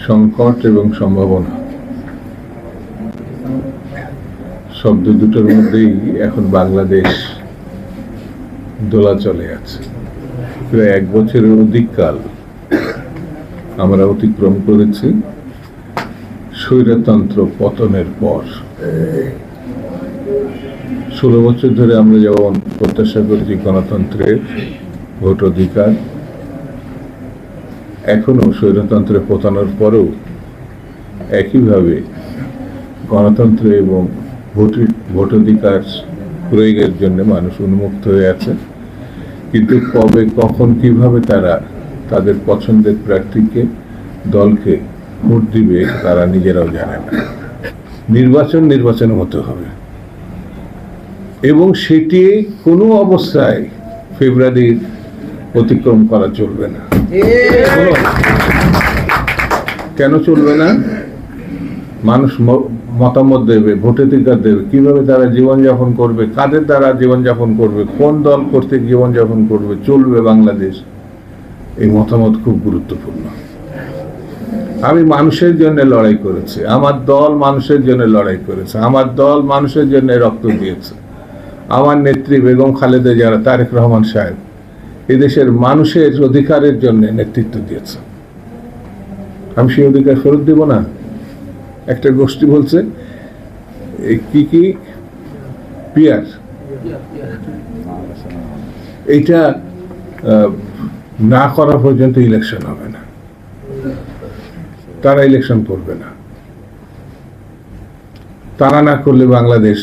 সংকট এবং সম্ভাবনা শব্দ দুটোর মধ্যেই এখন বাংলাদেশ দোলাচলে আছে। প্রায় 1 বছরের অধিক কাল আমরা অতিক্রম করেছি স্বৈরতন্ত্র পতনের পর। 16 বছর ধরে আমরা যেমন প্রত্যাশা করেছি গণতন্ত্রের ভোটাধিকার, এখনো স্বৈরতন্ত্রের পতনের পরেও একইভাবে গণতন্ত্র এবং ভোটাধিকার প্রয়োগের জন্য মানুষ উন্মুক্ত হয়ে আছে। কিন্তু কবে, কখন, কিভাবে তারা তাদের পছন্দের প্রার্থীকে, দলকে ভোট দিবে তারা নিজেরাও জানে না। নির্বাচনের মতো হবে এবং সেটি কোনো অবস্থায় ফেব্রুয়ারি অতিক্রম করা চলবে না। কেন চলবে না? মানুষ মতামত দেবে, ভোটাধিকার দেবে, কিভাবে তারা জীবনযাপন করবে, কাদের দ্বারা জীবনযাপন করবে, কোন দল কর্তৃক জীবনযাপন করবে, চলবে বাংলাদেশ, এই মতামত খুব গুরুত্বপূর্ণ। আমি মানুষের জন্য লড়াই করেছি, আমার দল মানুষের জন্য লড়াই করেছে, আমার দল মানুষের জন্য রক্ত দিয়েছে। আমার নেত্রী বেগম খালেদা জিয়া, তারেক রহমান সাহেব এদেশের মানুষের অধিকারের জন্য নেতৃত্ব দিয়েছে। আমি সেই অধিকার ফেরত দেব না? একটা গোষ্ঠী বলছে কি পিয়ার, এইটা না করা পর্যন্ত ইলেকশন হবে না, তারা ইলেকশন করবে না। তারা না করলে বাংলাদেশ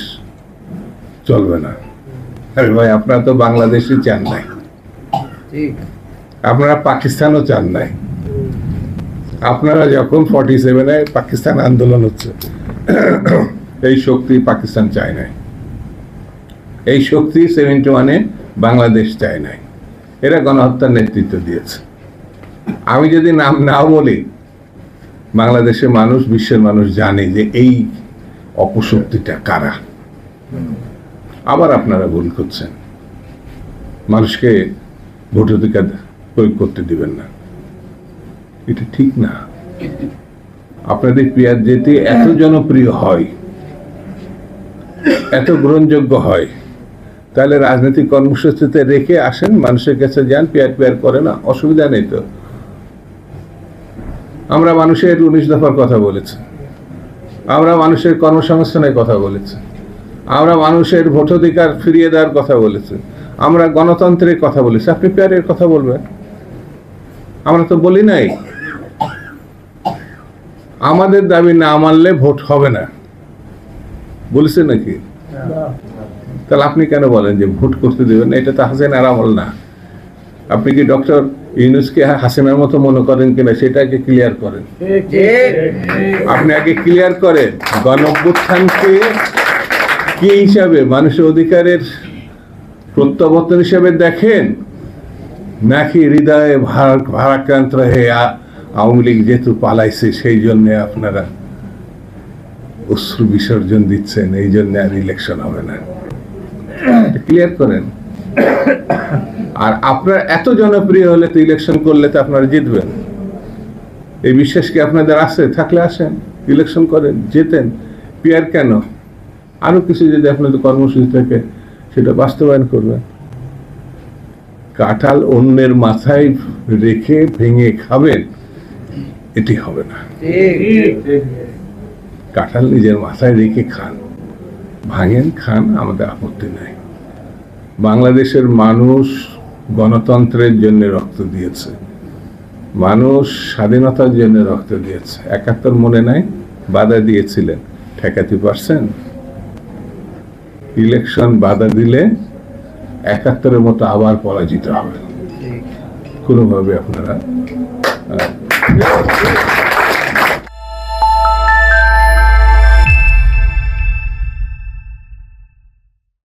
চলবে না। আরে ভাই, আপনারা তো বাংলাদেশই চান নাই, আপনারা পাকিস্তানও চান নাই। আপনারা যখন 47-এ পাকিস্তান আন্দোলন হচ্ছে, এই শক্তি পাকিস্তান চায় নাই, এই শক্তি 71-এ বাংলাদেশ চায় নাই। এরা গণহত্যার নেতৃত্ব দিয়েছে। আমি যদি নাম নাও বলি, বাংলাদেশের মানুষ, বিশ্বের মানুষ জানে যে এই অপশক্তিটা কারা। আবার আপনারা ভুল করছেন, মানুষকে ভোটাধিকার প্রয়োগ করতে দিবেন না, এটা ঠিক না। আপনাদের পিয়ার যেতে এত জনপ্রিয় হয়, এত গ্রহণযোগ্য হয়, তাহলে রাজনৈতিক কর্মসূচিতে রেখে আসেন, মানুষের কাছে যান, পিয়ার করে না, অসুবিধা নেই তো। আমরা মানুষের 19 দফার কথা বলেছি, আমরা মানুষের কর্মসংস্থানের কথা বলেছি, আমরা মানুষের ভোটাধিকার ফিরিয়ে দেওয়ার কথা বলেছি, আমরা গণতন্ত্রের কথা বলেছি। আপনি পিয়ারের কথা বলবেন? আমরা তো বলি নাই। আমাদের দাবি না মানলে ভোট হবে না বলেছে নাকি? তাহলে আপনি কেন বলেন যে ভোট করতে দেবেন না? এটা তো হাসিনার আমল না। আপনি কি ডক্টর ইউনূসকে হাসিনার মতো মনে করেন কিনা সেটা আগে ক্লিয়ার করেন। আপনি আগে ক্লিয়ার করেন গণঅভ্যুত্থানকে কি হিসাবে, মানুষের অধিকারের প্রত্যাবর্তন হিসাবে দেখেন, নাকি হৃদয়ে ভারাক্রান্ত হয়ে আওয়ামী লীগ যেহেতু পালাইছে সেই জন্য আপনারা অশ্রু বিসর্জন দিচ্ছেন, এই জন্য আর ইলেকশন হবে না? ক্লিয়ার করেন। আর আপনার এত জনপ্রিয় হলে তো ইলেকশন করলে তো আপনারা জিতবেন, এই বিশ্বাস কি আপনাদের আছে? থাকলে আসেন, ইলেকশন করেন, জেতেন। পিয়ার কেন? আরো কিছু যদি আপনাদের কর্মসূচি থাকে সেটা বাস্তবায়ন করবেন। কাঁঠাল অন্যের মাথায় রেখে ভেঙে খাবেন, এটি হবে না। কাঁঠাল নিজের মাথায় রেখে খান, ভাঙেন, খান, আমাদের আপত্তি নাই। বাংলাদেশের মানুষ গণতন্ত্রের জন্য রক্ত দিয়েছে, মানুষ স্বাধীনতার জন্য রক্ত দিয়েছে। 71 মনে নাই? বাধা দিয়েছিলেন, ঠেকাতে পারছেন? ইলেকশন বাধা দিলে 71-এর মতো আবার পরাজিত হবে। কোনোভাবে আপনারা